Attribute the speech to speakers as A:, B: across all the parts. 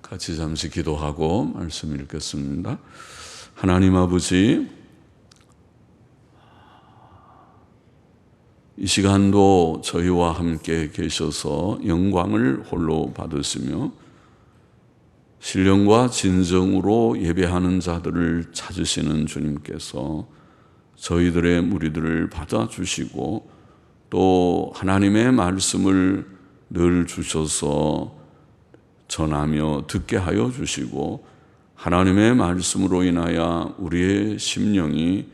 A: 같이 잠시 기도하고 말씀 읽겠습니다. 하나님 아버지, 이 시간도 저희와 함께 계셔서 영광을 홀로 받으시며 신령과 진정으로 예배하는 자들을 찾으시는 주님께서 저희들의 무리들을 받아주시고 또 하나님의 말씀을 늘 주셔서 전하며 듣게 하여 주시고 하나님의 말씀으로 인하여 우리의 심령이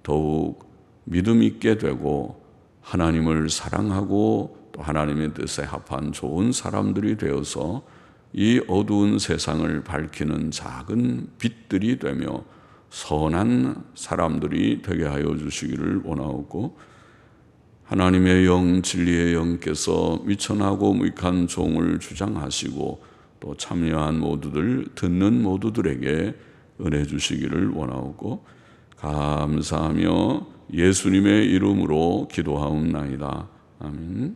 A: 더욱 믿음 있게 되고 하나님을 사랑하고 또 하나님의 뜻에 합한 좋은 사람들이 되어서 이 어두운 세상을 밝히는 작은 빛들이 되며 선한 사람들이 되게 하여 주시기를 원하옵고, 하나님의 영 진리의 영께서 미천하고 무익한 종을 주장하시고 또 참여한 모두들, 듣는 모두들에게 은혜 주시기를 원하옵고 감사하며 예수님의 이름으로 기도하옵나이다. 아멘.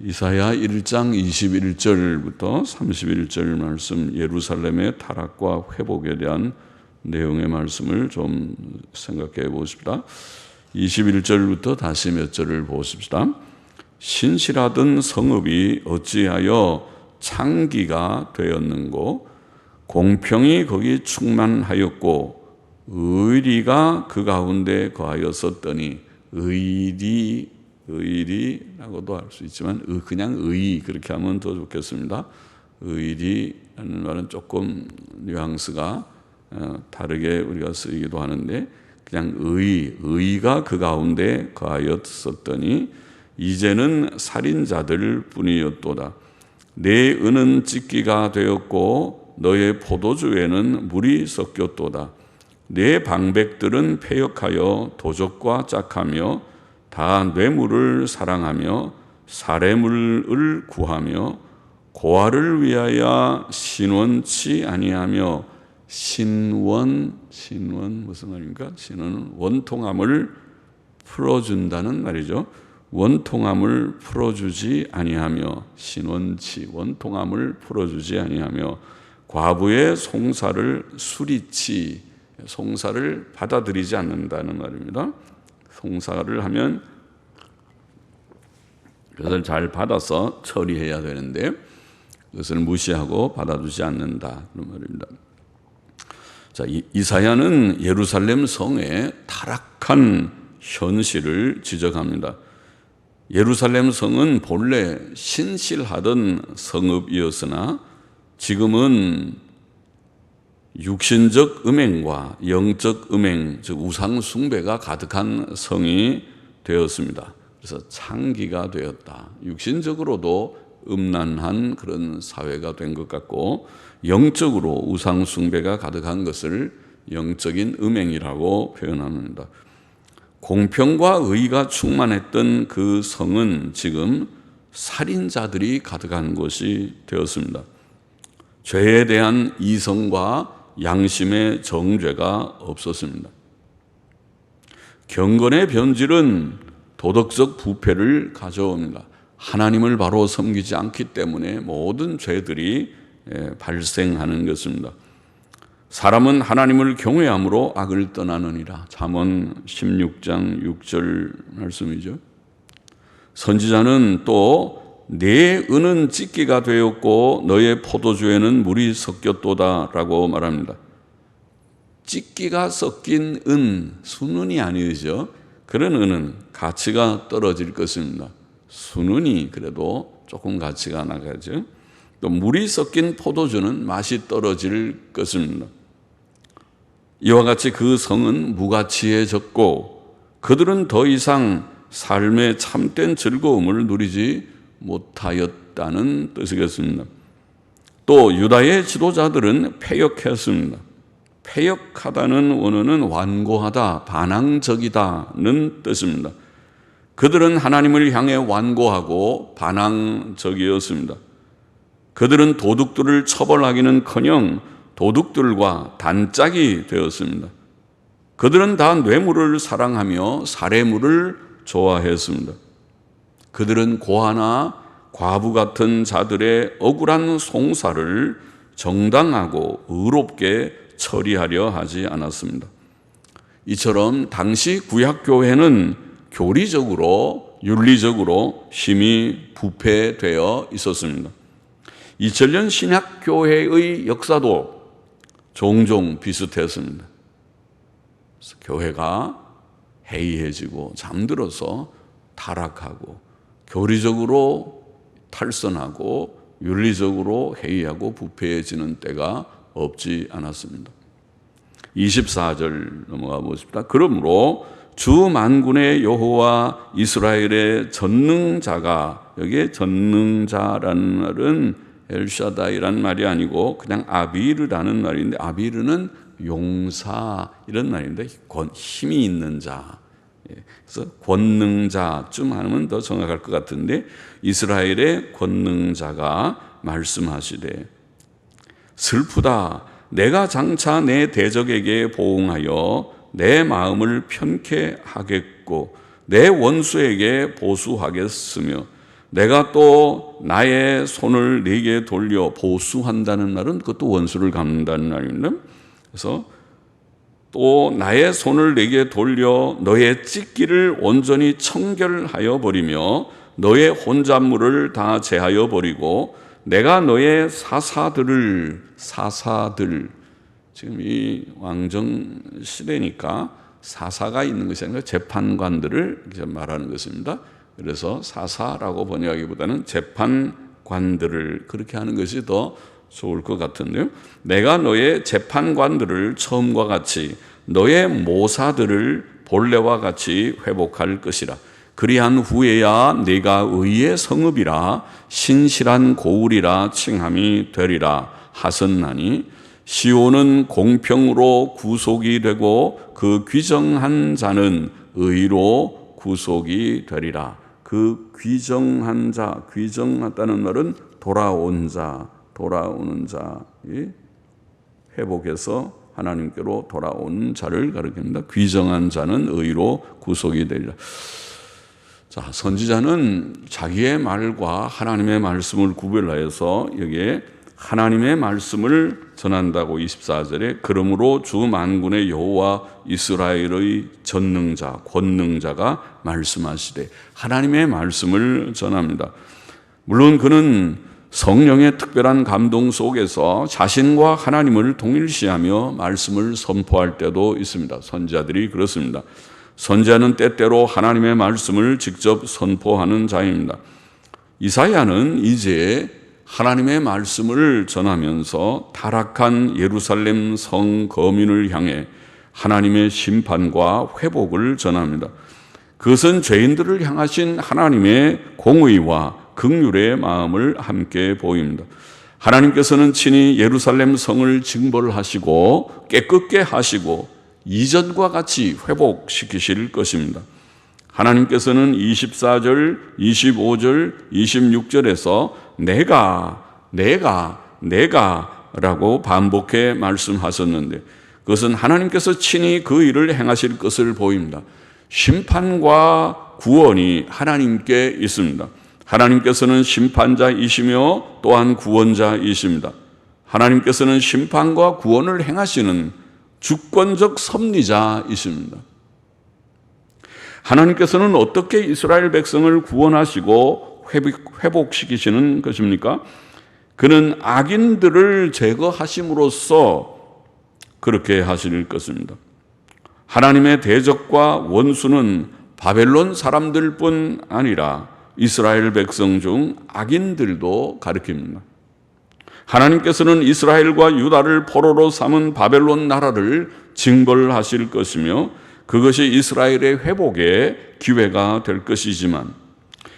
A: 이사야 1장 21절부터 31절 말씀, 예루살렘의 타락과 회복에 대한 내용의 말씀을 좀 생각해 보십시다. 21절부터 다시 몇 절을 보십시다. 신실하던 성읍이 어찌하여 창기가 되었는고, 공평이 거기 충만하였고 의리가 그 가운데 거하였었더니, 의리라고도 할 수 있지만 그냥 의 그렇게 하면 더 좋겠습니다. 의리라는 말은 조금 뉘앙스가 다르게 우리가 쓰이기도 하는데, 그냥 의가 그 가운데 거하였었더니 이제는 살인자들 뿐이었도다. 내 은은 찢기가 되었고 너의 포도주에는 물이 섞였도다. 내 방백들은 패역하여 도적과 짝하며 다 뇌물을 사랑하며 사례물을 구하며 고아를 위하여 신원치 아니하며, 신원 무슨 말입니까? 신원은 원통함을 풀어준다는 말이죠. 원통함을 풀어주지 아니하며, 신원치 원통함을 풀어주지 아니하며 과부의 송사를 수리치, 송사를 받아들이지 않는다는 말입니다. 송사를 하면 그것을 잘 받아서 처리해야 되는데 그것을 무시하고 받아주지 않는다 그런 말입니다. 자, 이사야는 예루살렘 성의 타락한 현실을 지적합니다. 예루살렘 성은 본래 신실하던 성읍이었으나 지금은 육신적 음행과 영적 음행, 즉 우상 숭배가 가득한 성이 되었습니다. 그래서 창기가 되었다. 육신적으로도 음란한 그런 사회가 된 것 같고, 영적으로 우상 숭배가 가득한 것을 영적인 음행이라고 표현합니다. 공평과 의가 충만했던 그 성은 지금 살인자들이 가득한 곳이 되었습니다. 죄에 대한 이성과 양심의 정죄가 없었습니다. 경건의 변질은 도덕적 부패를 가져옵니다. 하나님을 바로 섬기지 않기 때문에 모든 죄들이 발생하는 것입니다. 사람은 하나님을 경외함으로 악을 떠나느니라. 잠언 16장 6절 말씀이죠. 선지자는 또 내 은은 찢기가 되었고 너의 포도주에는 물이 섞였도다 라고 말합니다. 찢기가 섞인 은, 순은이 아니죠. 그런 은은 가치가 떨어질 것입니다. 순은이 그래도 조금 가치가 나가죠. 또 물이 섞인 포도주는 맛이 떨어질 것입니다. 이와 같이 그 성은 무가치해졌고 그들은 더 이상 삶의 참된 즐거움을 누리지 못하였다는 뜻이겠습니다. 또 유다의 지도자들은 패역했습니다. 패역하다는 원어는 완고하다, 반항적이다는 뜻입니다. 그들은 하나님을 향해 완고하고 반항적이었습니다. 그들은 도둑들을 처벌하기는커녕 도둑들과 단짝이 되었습니다. 그들은 다 뇌물을 사랑하며 사례물을 좋아했습니다. 그들은 고아나 과부 같은 자들의 억울한 송사를 정당하고 의롭게 처리하려 하지 않았습니다. 이처럼 당시 구약교회는 교리적으로 윤리적으로 심히 부패되어 있었습니다. 2000년 신약교회의 역사도 종종 비슷했습니다. 교회가 해이해지고 잠들어서 타락하고 교리적으로 탈선하고 윤리적으로 해이하고 부패해지는 때가 없지 않았습니다. 24절 넘어가 보십시다. 그러므로 주 만군의 여호와 이스라엘의 전능자가, 여기에 전능자라는 말은 엘샤다이라는 말이 아니고 그냥 아비르라는 말인데, 아비르는 용사 이런 말인데 힘이 있는 자, 그래서 권능자쯤 하면 더 정확할 것 같은데, 이스라엘의 권능자가 말씀하시되 슬프다. 내가 장차 내 대적에게 보응하여 내 마음을 편케 하겠고 내 원수에게 보수하겠으며 내가 또 나의 손을 네게 돌려, 보수한다는 말은 그것도 원수를 갚는다는 말입니다. 그래서 또 나의 손을 네게 돌려 너의 찢기를 온전히 청결하여 버리며 너의 혼잣물을 다 제하여 버리고 내가 너의 사사들, 지금 이 왕정 시대니까 사사가 있는 것이 아니라 재판관들을 말하는 것입니다. 그래서 사사라고 번역하기보다는 재판관들을 그렇게 하는 것이 더 좋을 것 같은데요. 내가 너의 재판관들을 처음과 같이 너의 모사들을 본래와 같이 회복할 것이라. 그리한 후에야 네가 의의 성읍이라 신실한 고울이라 칭함이 되리라 하셨나니, 시온은 공평으로 구속이 되고 그 귀정한 자는 의로 구속이 되리라. 그 귀정한 자, 귀정하다는 말은 돌아온 자, 돌아오는 자, 회복해서 하나님께로 돌아온 자를 가리킵니다. 귀정한 자는 의로 구속이 되리라. 자, 선지자는 자기의 말과 하나님의 말씀을 구별하여서 여기에 하나님의 말씀을 전한다고 24절에 그러므로 주 만군의 여호와 이스라엘의 전능자, 권능자가 말씀하시되 하나님의 말씀을 전합니다. 물론 그는 성령의 특별한 감동 속에서 자신과 하나님을 동일시하며 말씀을 선포할 때도 있습니다. 선지자들이 그렇습니다. 선지자는 때때로 하나님의 말씀을 직접 선포하는 자입니다. 이사야는 이제 하나님의 말씀을 전하면서 타락한 예루살렘 성 거민을 향해 하나님의 심판과 회복을 전합니다. 그것은 죄인들을 향하신 하나님의 공의와 긍휼의 마음을 함께 보입니다. 하나님께서는 친히 예루살렘 성을 징벌하시고 깨끗게 하시고 이전과 같이 회복시키실 것입니다. 하나님께서는 24절, 25절, 26절에서 내가 라고 반복해 말씀하셨는데, 그것은 하나님께서 친히 그 일을 행하실 것을 보입니다. 심판과 구원이 하나님께 있습니다. 하나님께서는 심판자이시며 또한 구원자이십니다. 하나님께서는 심판과 구원을 행하시는 주권적 섭리자이십니다. 하나님께서는 어떻게 이스라엘 백성을 구원하시고 회복시키시는 것입니까? 그는 악인들을 제거하심으로써 그렇게 하실 것입니다. 하나님의 대적과 원수는 바벨론 사람들뿐 아니라 이스라엘 백성 중 악인들도 가리킵니다. 하나님께서는 이스라엘과 유다를 포로로 삼은 바벨론 나라를 징벌하실 것이며 그것이 이스라엘의 회복의 기회가 될 것이지만,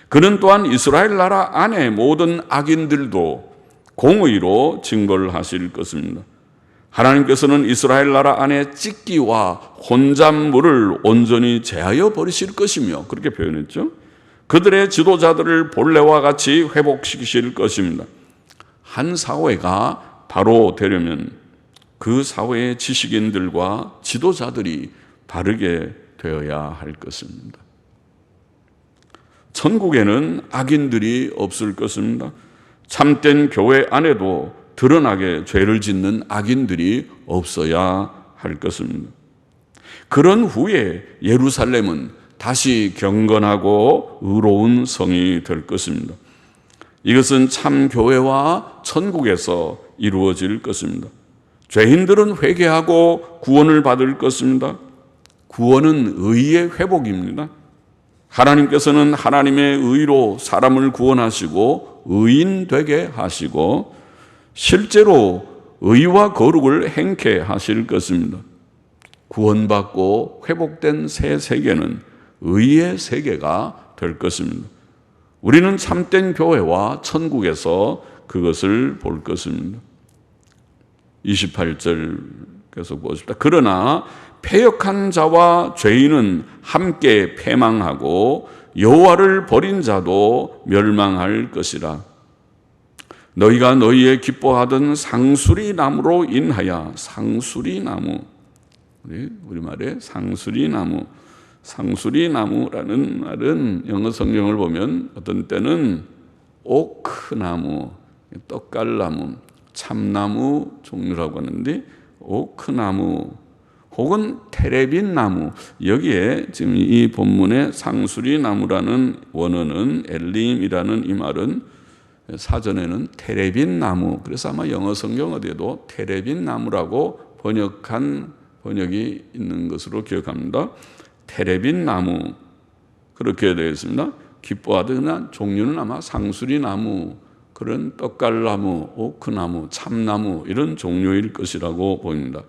A: 그는 또한 이스라엘 나라 안의 모든 악인들도 공의로 징벌하실 것입니다. 하나님께서는 이스라엘 나라 안에 찢기와 혼잣물을 온전히 제하여 버리실 것이며, 그렇게 표현했죠. 그들의 지도자들을 본래와 같이 회복시키실 것입니다. 한 사회가 바로 되려면 그 사회의 지식인들과 지도자들이 바르게 되어야 할 것입니다. 천국에는 악인들이 없을 것입니다. 참된 교회 안에도 드러나게 죄를 짓는 악인들이 없어야 할 것입니다. 그런 후에 예루살렘은 다시 경건하고 의로운 성이 될 것입니다. 이것은 참 교회와 천국에서 이루어질 것입니다. 죄인들은 회개하고 구원을 받을 것입니다. 구원은 의의 회복입니다. 하나님께서는 하나님의 의로 사람을 구원하시고 의인 되게 하시고 실제로 의와 거룩을 행케 하실 것입니다. 구원받고 회복된 새 세계는 의의 세계가 될 것입니다. 우리는 참된 교회와 천국에서 그것을 볼 것입니다. 28절 계속 보십시다. 그러나 패역한 자와 죄인은 함께 패망하고 여호와를 버린 자도 멸망할 것이라. 너희가 너희의 기뻐하던 상수리 나무로 인하여 상수리 나무, 우리말에 상수리 나무, 상수리 나무라는 말은 영어 성경을 보면 어떤 때는 오크나무, 떡갈나무, 참나무 종류라고 하는데 오크나무 혹은 테레빈 나무, 여기에 지금 이 본문의 상수리 나무라는 원어는 엘림이라는 이 말은 사전에는 테레빈 나무, 그래서 아마 영어 성경 어디에도 테레빈 나무라고 번역이 있는 것으로 기억합니다. 테레빈 나무, 그렇게 되어 있습니다. 기뻐하던 종류는 아마 상수리 나무, 그런 떡갈나무, 오크나무, 참나무 이런 종류일 것이라고 보입니다.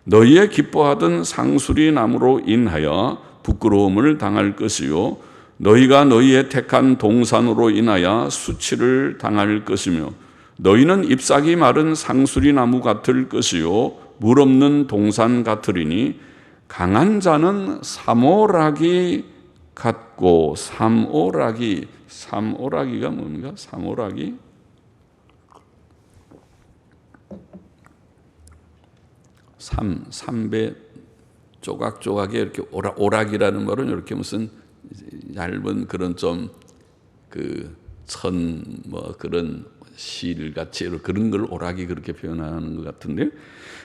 A: 너희의 기뻐하던 상수리 나무로 인하여 부끄러움을 당할 것이요 너희가 너희의 택한 동산으로 인하여 수치를 당할 것이며 너희는 잎사귀 마른 상수리 나무 같을 것이요 물 없는 동산 같으리니 강한 자는 사모라기 같고 삼오라기가 뭡니까? 삼오라기? 삼배 조각조각에 이렇게 오락이라는 말은 이렇게 무슨 얇은 그런 좀 그런 실같이 그런 걸 오락이 그렇게 표현하는 것 같은데,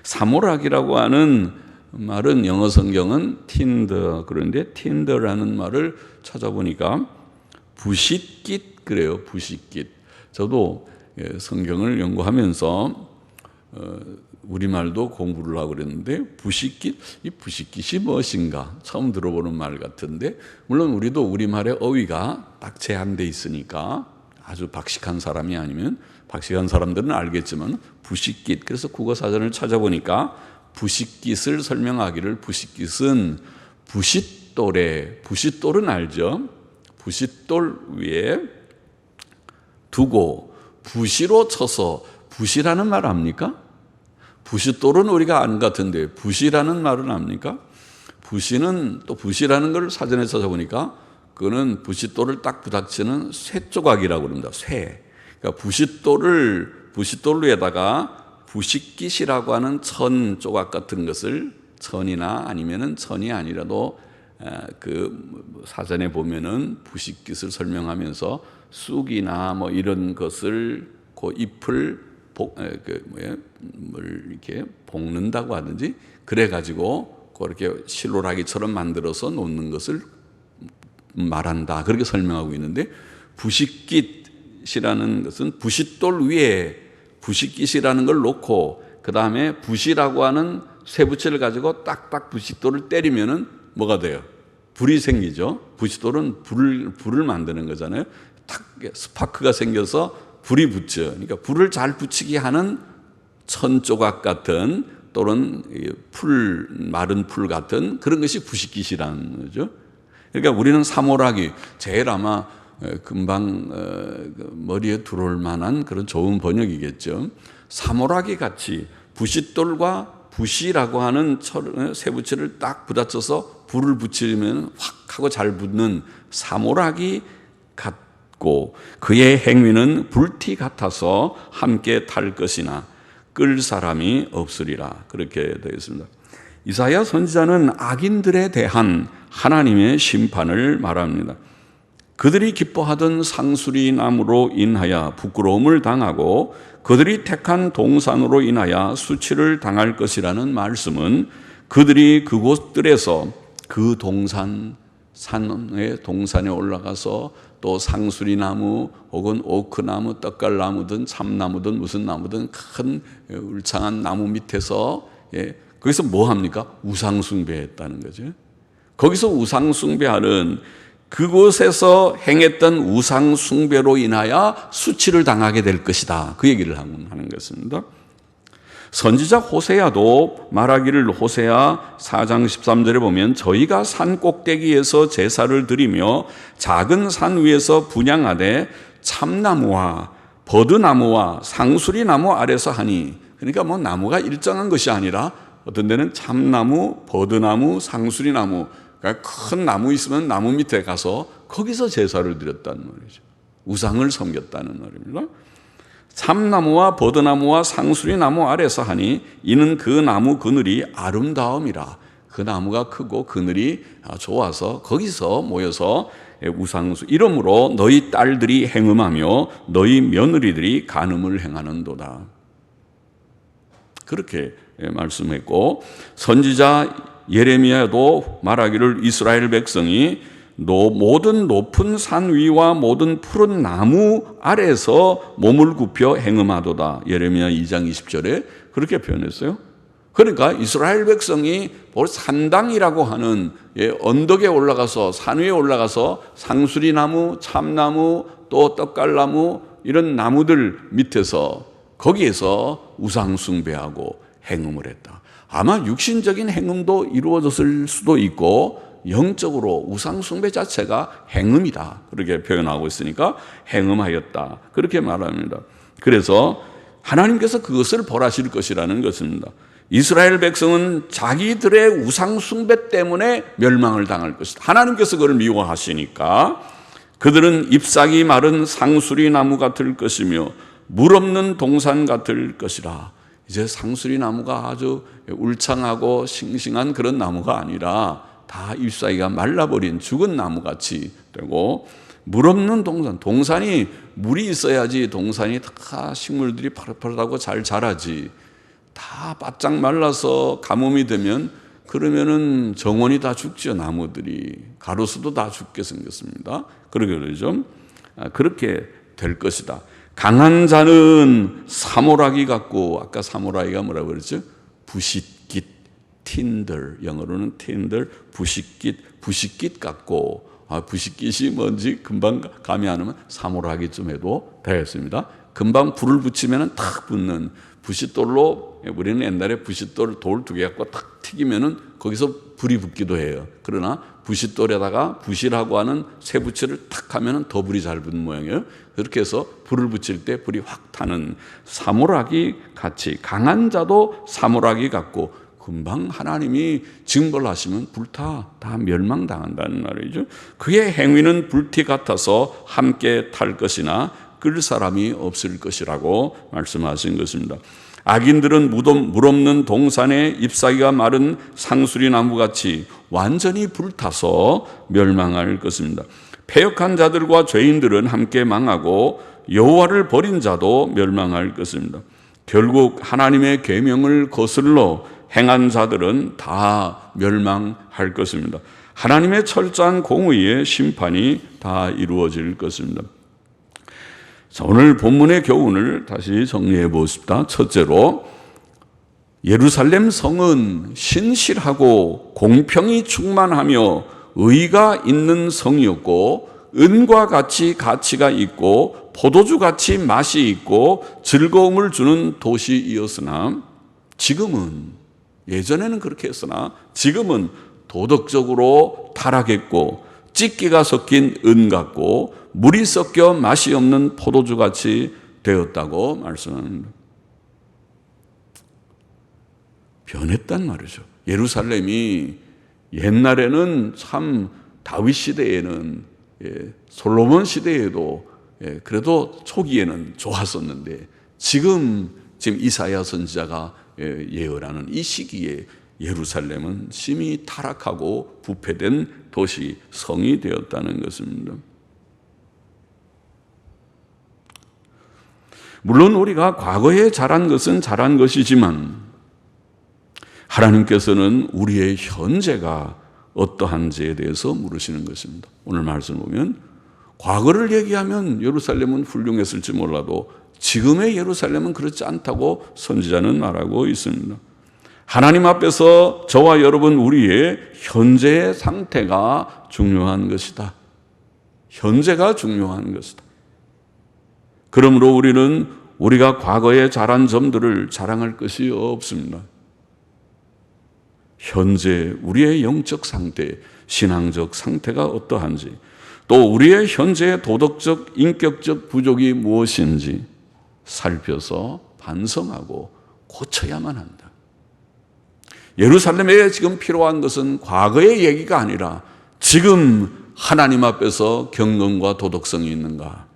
A: 삼오락이라고 하는 말은 영어 성경은 틴더, 그런데 틴더라는 말을 찾아보니까 부싯깃 그래요. 부싯깃. 저도 성경을 연구하면서 우리말도 공부를 하고 그랬는데 부싯깃, 이 부싯깃이 무엇인가 처음 들어보는 말 같은데, 물론 우리도 우리말의 어휘가 딱 제한되어 있으니까 아주 박식한 사람이 아니면, 박식한 사람들은 알겠지만 부싯깃, 그래서 국어사전을 찾아보니까 부싯깃을 설명하기를 부싯깃은 부싯돌에, 부싯돌은 알죠? 부싯돌 위에 두고 부시로 쳐서, 부시라는 말 압니까? 부싯돌은 우리가 안 같은데 부시라는 말은 압니까? 부시는 또 부시라는 걸 사전에 찾아보니까 그거는 부싯돌을 딱 부닥치는 쇠 조각이라고 합니다. 쇠. 그러니까 부싯돌 위에다가 부싯깃이라고 하는 천 조각 같은 것을, 천이나 아니면은 천이 아니라도 그 사전에 보면은 부싯깃을 설명하면서 쑥이나 뭐 이런 것을 그 잎을 이렇게 볶는다고 하든지 그래가지고 그렇게 실로라기처럼 만들어서 놓는 것을 말한다, 그렇게 설명하고 있는데, 부싯깃이라는 것은 부싯돌 위에 부싯깃이라는 걸 놓고 그 다음에 부시라고 하는 쇠붙이를 가지고 딱딱 부싯돌을 때리면은 뭐가 돼요? 불이 생기죠. 부싯돌은 불을 만드는 거잖아요. 탁 스파크가 생겨서 불이 붙죠. 그러니까 불을 잘 붙이게 하는 천 조각 같은, 또는 마른 풀 같은 그런 것이 부싯깃이라는 거죠. 그러니까 우리는 사모라기, 제일 아마 금방 머리에 들어올 만한 그런 좋은 번역이겠죠. 사모라기 같이 부싯돌과 부시라고 하는 쇠붙이를 딱 부딪혀서 불을 붙이면 확 하고 잘 붙는 사모라기 같고, 그의 행위는 불티 같아서 함께 탈 것이나 끌 사람이 없으리라, 그렇게 되어 있습니다. 이사야 선지자는 악인들에 대한 하나님의 심판을 말합니다. 그들이 기뻐하던 상수리 나무로 인하여 부끄러움을 당하고 그들이 택한 동산으로 인하여 수치를 당할 것이라는 말씀은 그들이 그곳들에서 그 산의 동산에 올라가서 또 상수리 나무 혹은 오크나무, 떡갈나무든 참나무든 무슨 나무든 큰 울창한 나무 밑에서 거기서 뭐 합니까? 우상숭배했다는 거죠. 거기서 우상숭배하는 그곳에서 행했던 우상숭배로 인하여 수치를 당하게 될 것이다. 그 얘기를 하는 것입니다. 선지자 호세아도 말하기를 호세아 4장 13절에 보면 저희가 산 꼭대기에서 제사를 드리며 작은 산 위에서 분향하되 참나무와 버드나무와 상수리나무 아래서 하니, 그러니까 뭐 나무가 일정한 것이 아니라 어떤 데는 참나무, 버드나무, 상수리나무, 그러니까 큰 나무 있으면 나무 밑에 가서 거기서 제사를 드렸다는 말이죠. 우상을 섬겼다는 말입니다. 참나무와 버드나무와 상수리나무 아래서 하니 이는 그 나무 그늘이 아름다움이라. 그 나무가 크고 그늘이 좋아서 거기서 모여서 우상수 이러므로 너희 딸들이 행음하며 너희 며느리들이 간음을 행하는도다. 그렇게 말씀했고, 선지자 예레미야도 말하기를 이스라엘 백성이 모든 높은 산 위와 모든 푸른 나무 아래서 몸을 굽혀 행음하도다. 예레미야 2장 20절에 그렇게 표현했어요. 그러니까 이스라엘 백성이 산당이라고 하는 언덕에 올라가서, 산 위에 올라가서 상수리나무, 참나무, 또 떡갈나무 이런 나무들 밑에서 거기에서 우상숭배하고 행음을 했다. 아마 육신적인 행음도 이루어졌을 수도 있고 영적으로 우상숭배 자체가 행음이다. 그렇게 표현하고 있으니까 행음하였다. 그렇게 말합니다. 그래서 하나님께서 그것을 벌하실 것이라는 것입니다. 이스라엘 백성은 자기들의 우상숭배 때문에 멸망을 당할 것이다. 하나님께서 그걸 미워하시니까 그들은 잎사귀 마른 상수리 나무 같을 것이며 물 없는 동산 같을 것이라. 이제 상수리 나무가 아주 울창하고 싱싱한 그런 나무가 아니라 다 잎사귀가 말라버린 죽은 나무같이 되고, 물 없는 동산, 동산이 물이 있어야지 동산이 다 식물들이 파릇파릇하고 잘 자라지. 다 바짝 말라서 가뭄이 되면 그러면은 정원이 다 죽죠. 나무들이 가로수도 다 죽게 생겼습니다. 그러게 그러죠. 그렇게 될 것이다. 강한 자는 사모라기 같고, 아까 사모라기가 뭐라고 그랬죠? 부싯깃, 틴들, 영어로는 틴들, 부싯깃 같고, 부싯깃이 뭔지 금방 감이 안 오면 사모라기쯤 해도 되겠습니다. 금방 불을 붙이면 탁 붙는 부싯돌로, 우리는 옛날에 부싯돌 돌 2개 갖고 탁 튀기면은 거기서 불이 붙기도 해요. 그러나 부싯돌에다가 부시라고 하는 쇠붙이를 탁 하면은 더 불이 잘 붙는 모양이에요. 그렇게 해서 불을 붙일 때 불이 확 타는 사모라기 같이, 강한 자도 사모라기 같고, 금방 하나님이 징벌 하시면 불타 다 멸망당한다는 말이죠. 그의 행위는 불티 같아서 함께 탈 것이나 끌 사람이 없을 것이라고 말씀하신 것입니다. 악인들은 물 없는 동산에 잎사귀가 마른 상수리 나무같이 완전히 불타서 멸망할 것입니다. 패역한 자들과 죄인들은 함께 망하고 여호와를 버린 자도 멸망할 것입니다. 결국 하나님의 계명을 거슬러 행한 자들은 다 멸망할 것입니다. 하나님의 철저한 공의의 심판이 다 이루어질 것입니다. 자, 오늘 본문의 교훈을 다시 정리해 보십시다. 첫째로, 예루살렘 성은 신실하고 공평이 충만하며 의가 있는 성이었고, 은과 같이 가치가 있고 포도주같이 맛이 있고 즐거움을 주는 도시이었으나, 지금은, 예전에는 그렇게 했으나 지금은 도덕적으로 타락했고 찌끼가 섞인 은 같고 물이 섞여 맛이 없는 포도주같이 되었다고 말씀합니다. 변했단 말이죠. 예루살렘이 옛날에는 참 다윗 시대에는, 솔로몬 시대에도 그래도 초기에는 좋았었는데, 지금 이사야 선지자가 예언하는 이 시기에 예루살렘은 심히 타락하고 부패된 도시, 성이 되었다는 것입니다. 물론 우리가 과거에 잘한 것은 잘한 것이지만 하나님께서는 우리의 현재가 어떠한지에 대해서 물으시는 것입니다. 오늘 말씀 보면 과거를 얘기하면 예루살렘은 훌륭했을지 몰라도 지금의 예루살렘은 그렇지 않다고 선지자는 말하고 있습니다. 하나님 앞에서 저와 여러분 우리의 현재의 상태가 중요한 것이다. 현재가 중요한 것이다. 그러므로 우리는 우리가 과거에 잘한 점들을 자랑할 것이 없습니다. 현재 우리의 영적 상태, 신앙적 상태가 어떠한지, 또 우리의 현재의 도덕적, 인격적 부족이 무엇인지 살펴서 반성하고 고쳐야만 한다. 예루살렘에 지금 필요한 것은 과거의 얘기가 아니라 지금 하나님 앞에서 경건과 도덕성이 있는가?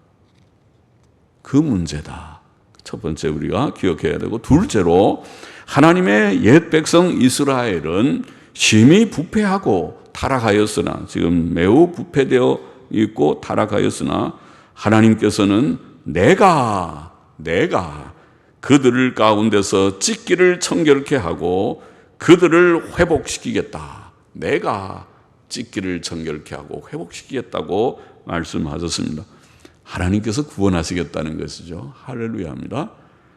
A: 그 문제다. 첫 번째 우리가 기억해야 되고, 둘째로 하나님의 옛 백성 이스라엘은 심히 부패하고 타락하였으나, 지금 매우 부패되어 있고 타락하였으나 하나님께서는 내가 그들을 가운데서 찢기를 청결케 하고 그들을 회복시키겠다. 내가 찢기를 청결케 하고 회복시키겠다고 말씀하셨습니다. 하나님께서 구원하시겠다는 것이죠. 할렐루야입니다.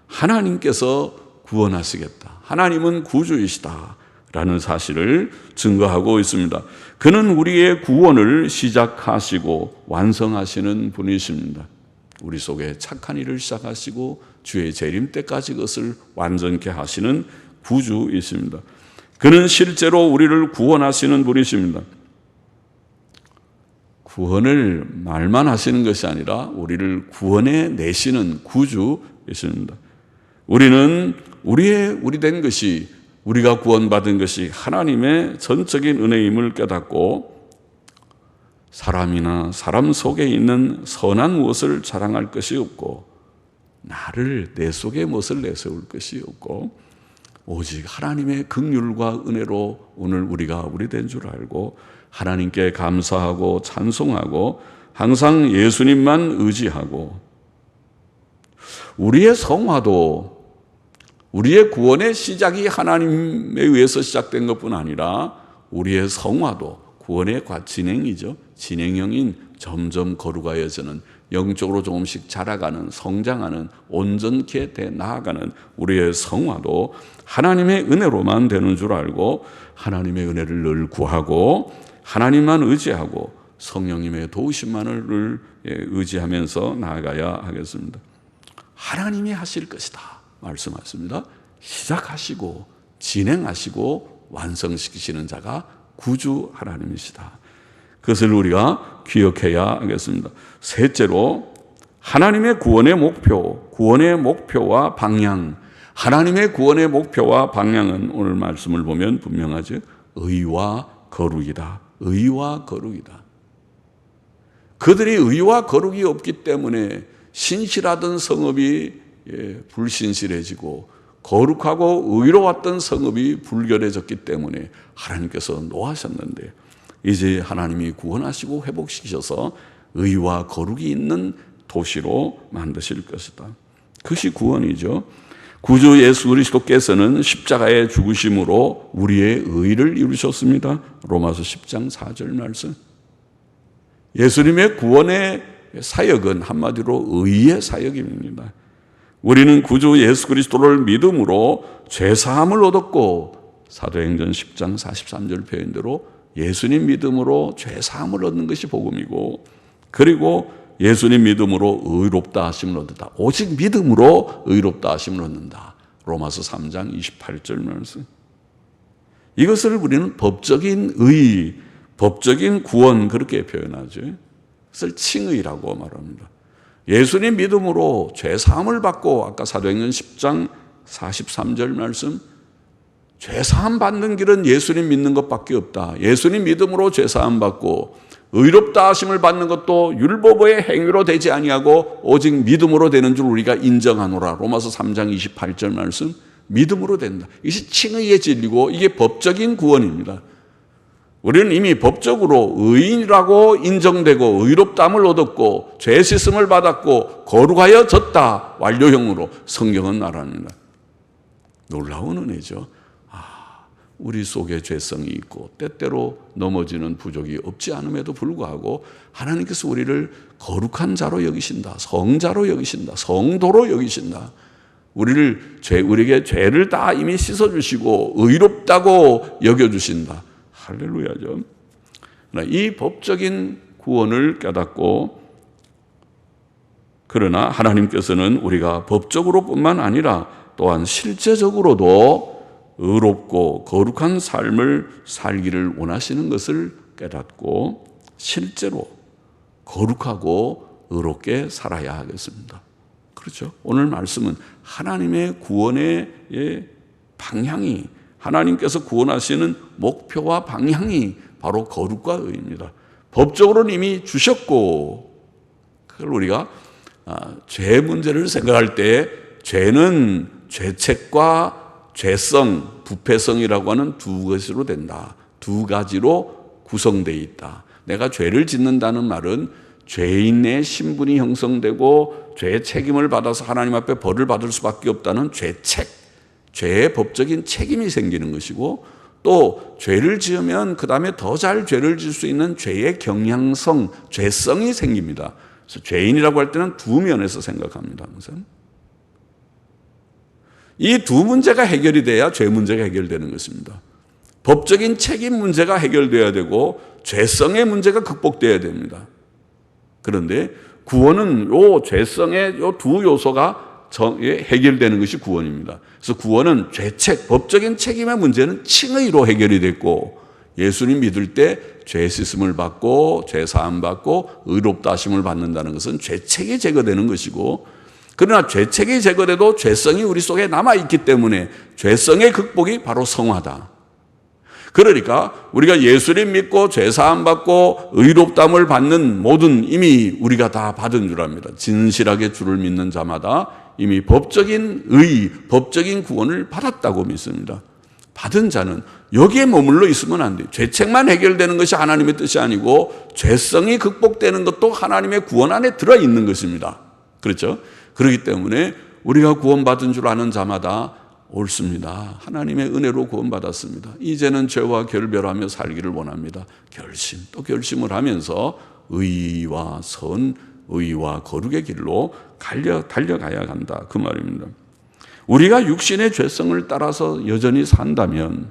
A: 하나님께서 구원하시겠다. 하나님은 구주이시다 라는 사실을 증거하고 있습니다. 그는 우리의 구원을 시작하시고 완성하시는 분이십니다. 우리 속에 착한 일을 시작하시고 주의 재림 때까지 그것을 완전케 하시는 구주이십니다. 그는 실제로 우리를 구원하시는 분이십니다. 구원을 말만 하시는 것이 아니라 우리를 구원해 내시는 구주이십니다. 우리는 우리 된 것이, 우리가 구원받은 것이 하나님의 전적인 은혜임을 깨닫고 사람이나 사람 속에 있는 선한 무엇을 자랑할 것이 없고 내 속에 무엇을 내세울 것이 없고 오직 하나님의 긍휼과 은혜로 오늘 우리가 우리 된 줄 알고 하나님께 감사하고 찬송하고 항상 예수님만 의지하고 우리의 성화도, 우리의 구원의 시작이 하나님에 의해서 시작된 것뿐 아니라 우리의 성화도 구원의 진행이죠. 진행형인 점점 거룩하여지는, 영적으로 조금씩 자라가는, 성장하는, 온전케 돼 나아가는 우리의 성화도 하나님의 은혜로만 되는 줄 알고 하나님의 은혜를 늘 구하고 하나님만 의지하고 성령님의 도우심만을 의지하면서 나아가야 하겠습니다. 하나님이 하실 것이다 말씀하십니다. 시작하시고 진행하시고 완성시키시는 자가 구주 하나님이시다. 그것을 우리가 기억해야 하겠습니다. 셋째로 하나님의 구원의 목표와 방향. 하나님의 구원의 목표와 방향은 오늘 말씀을 보면 분명하죠. 의와 거룩이다. 의와 거룩이다. 그들이 의와 거룩이 없기 때문에 신실하던 성읍이 불신실해지고 거룩하고 의로웠던 성읍이 불결해졌기 때문에 하나님께서 노하셨는데 이제 하나님이 구원하시고 회복시키셔서 의와 거룩이 있는 도시로 만드실 것이다. 그것이 구원이죠. 구주 예수 그리스도께서는 십자가의 죽으심으로 우리의 의를 이루셨습니다. 로마서 10장 4절 말씀. 예수님의 구원의 사역은 한마디로 의의 사역입니다. 우리는 구주 예수 그리스도를 믿음으로 죄사함을 얻었고 사도행전 10장 43절 표현대로 예수님 믿음으로 죄사함을 얻는 것이 복음이고, 그리고 예수님 믿음으로 의롭다 하심을 얻는다. 오직 믿음으로 의롭다 하심을 얻는다. 로마서 3장 28절 말씀. 이것을 우리는 법적인 의, 법적인 구원 그렇게 표현하죠. 그것을 칭의라고 말합니다. 예수님 믿음으로 죄사함을 받고 아까 사도행전 10장 43절 말씀, 죄사함 받는 길은 예수님 믿는 것밖에 없다. 예수님 믿음으로 죄사함 받고 의롭다 하심을 받는 것도 율법의 행위로 되지 아니하고 오직 믿음으로 되는 줄 우리가 인정하노라. 로마서 3장 28절 말씀. 믿음으로 된다. 이것이 칭의의 진리고 이게 법적인 구원입니다. 우리는 이미 법적으로 의인이라고 인정되고 의롭다함을 얻었고 죄 씻음을 받았고 거룩하여졌다. 완료형으로 성경은 말합니다. 놀라운 은혜죠. 우리 속에 죄성이 있고 때때로 넘어지는 부족이 없지 않음에도 불구하고 하나님께서 우리를 거룩한 자로 여기신다. 성자로 여기신다. 성도로 여기신다. 우리에게 죄를 다 이미 씻어주시고 의롭다고 여겨주신다. 할렐루야죠. 이 법적인 구원을 깨닫고, 그러나 하나님께서는 우리가 법적으로 뿐만 아니라 또한 실제적으로도 의롭고 거룩한 삶을 살기를 원하시는 것을 깨닫고 실제로 거룩하고 의롭게 살아야 하겠습니다. 그렇죠? 오늘 말씀은 하나님의 구원의 방향이, 하나님께서 구원하시는 목표와 방향이 바로 거룩과 의입니다. 법적으로는 이미 주셨고, 그걸 우리가 죄 문제를 생각할 때 죄는 죄책과 죄성, 부패성이라고 하는 두 것으로 된다. 두 가지로 구성되어 있다. 내가 죄를 짓는다는 말은 죄인의 신분이 형성되고 죄의 책임을 받아서 하나님 앞에 벌을 받을 수밖에 없다는 죄책, 죄의 법적인 책임이 생기는 것이고, 또 죄를 지으면 그 다음에 더 잘 죄를 지을 수 있는 죄의 경향성, 죄성이 생깁니다. 그래서 죄인이라고 할 때는 두 면에서 생각합니다. 항상. 이 두 문제가 해결이 돼야 죄 문제가 해결되는 것입니다. 법적인 책임 문제가 해결돼야 되고 죄성의 문제가 극복돼야 됩니다. 그런데 구원은 요 죄성의 요 두 요소가 해결되는 것이 구원입니다. 그래서 구원은 죄책, 법적인 책임의 문제는 칭의로 해결이 됐고, 예수님 믿을 때 죄 씻음을 받고 죄 사함 받고 의롭다 하심을 받는다는 것은 죄책이 제거되는 것이고, 그러나 죄책이 제거돼도 죄성이 우리 속에 남아있기 때문에 죄성의 극복이 바로 성화다. 그러니까 우리가 예수님 믿고 죄사함 받고 의롭다함을 받는 모든 이미 우리가 다 받은 줄 압니다. 진실하게 주를 믿는 자마다 이미 법적인 의, 법적인 구원을 받았다고 믿습니다. 받은 자는 여기에 머물러 있으면 안 돼요. 죄책만 해결되는 것이 하나님의 뜻이 아니고 죄성이 극복되는 것도 하나님의 구원 안에 들어있는 것입니다. 그렇죠? 그렇기 때문에 우리가 구원받은 줄 아는 자마다 옳습니다. 하나님의 은혜로 구원받았습니다. 이제는 죄와 결별하며 살기를 원합니다. 또 결심을 하면서 의와 선, 의와 거룩의 길로 달려가야 한다. 그 말입니다. 우리가 육신의 죄성을 따라서 여전히 산다면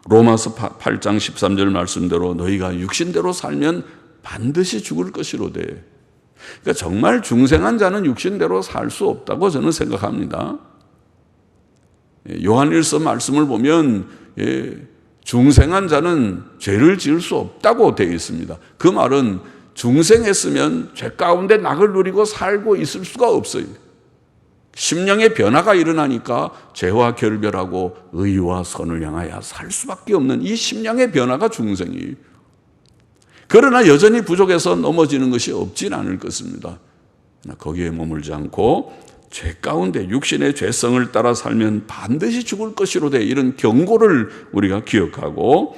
A: 로마서 8장 13절 말씀대로 너희가 육신대로 살면 반드시 죽을 것이로되, 그러니까 정말 중생한 자는 육신대로 살 수 없다고 저는 생각합니다. 요한일서 말씀을 보면 중생한 자는 죄를 지을 수 없다고 되어 있습니다. 그 말은 중생했으면 죄 가운데 낙을 누리고 살고 있을 수가 없어요. 심령의 변화가 일어나니까 죄와 결별하고 의와 선을 향하여 살 수밖에 없는 이 심령의 변화가 중생이에요. 그러나 여전히 부족해서 넘어지는 것이 없진 않을 것입니다. 거기에 머물지 않고 죄 가운데 육신의 죄성을 따라 살면 반드시 죽을 것이로되, 이런 경고를 우리가 기억하고,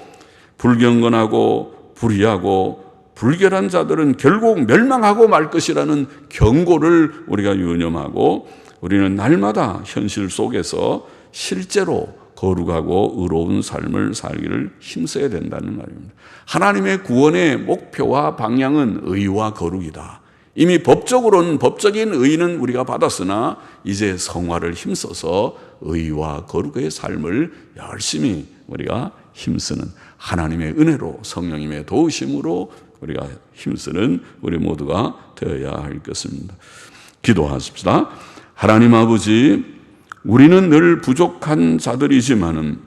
A: 불경건하고 불의하고 불결한 자들은 결국 멸망하고 말 것이라는 경고를 우리가 유념하고, 우리는 날마다 현실 속에서 실제로 거룩하고 의로운 삶을 살기를 힘써야 된다는 말입니다. 하나님의 구원의 목표와 방향은 의와 거룩이다. 이미 법적으로는, 법적인 의는 우리가 받았으나 이제 성화를 힘써서 의와 거룩의 삶을 열심히 우리가 힘쓰는, 하나님의 은혜로 성령님의 도우심으로 우리가 힘쓰는 우리 모두가 되어야 할 것입니다. 기도하십시다. 하나님 아버지, 우리는 늘 부족한 자들이지만은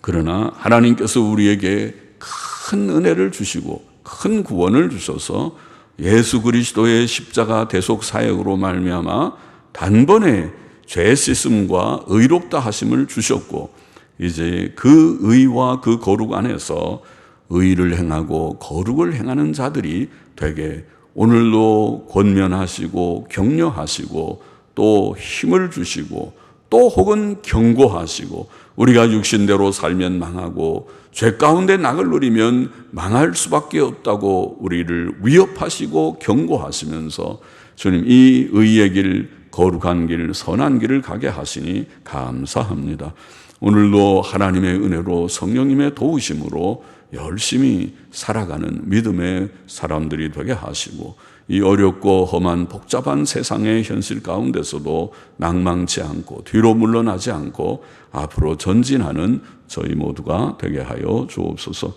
A: 그러나 하나님께서 우리에게 큰 은혜를 주시고 큰 구원을 주셔서 예수 그리스도의 십자가 대속 사역으로 말미암아 단번에 죄 씻음과 의롭다 하심을 주셨고, 이제 그 의와 그 거룩 안에서 의를 행하고 거룩을 행하는 자들이 되게 오늘도 권면하시고 격려하시고 또 힘을 주시고 또 혹은 경고하시고 우리가 육신대로 살면 망하고 죄 가운데 낙을 누리면 망할 수밖에 없다고 우리를 위협하시고 경고하시면서 주님 이 의의 길, 거룩한 길, 선한 길을 가게 하시니 감사합니다. 오늘도 하나님의 은혜로 성령님의 도우심으로 열심히 살아가는 믿음의 사람들이 되게 하시고 이 어렵고 험한 복잡한 세상의 현실 가운데서도 낭망치 않고 뒤로 물러나지 않고 앞으로 전진하는 저희 모두가 되게 하여 주옵소서.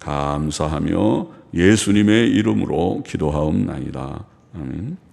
A: 감사하며 예수님의 이름으로 기도하옵나이다. 아멘.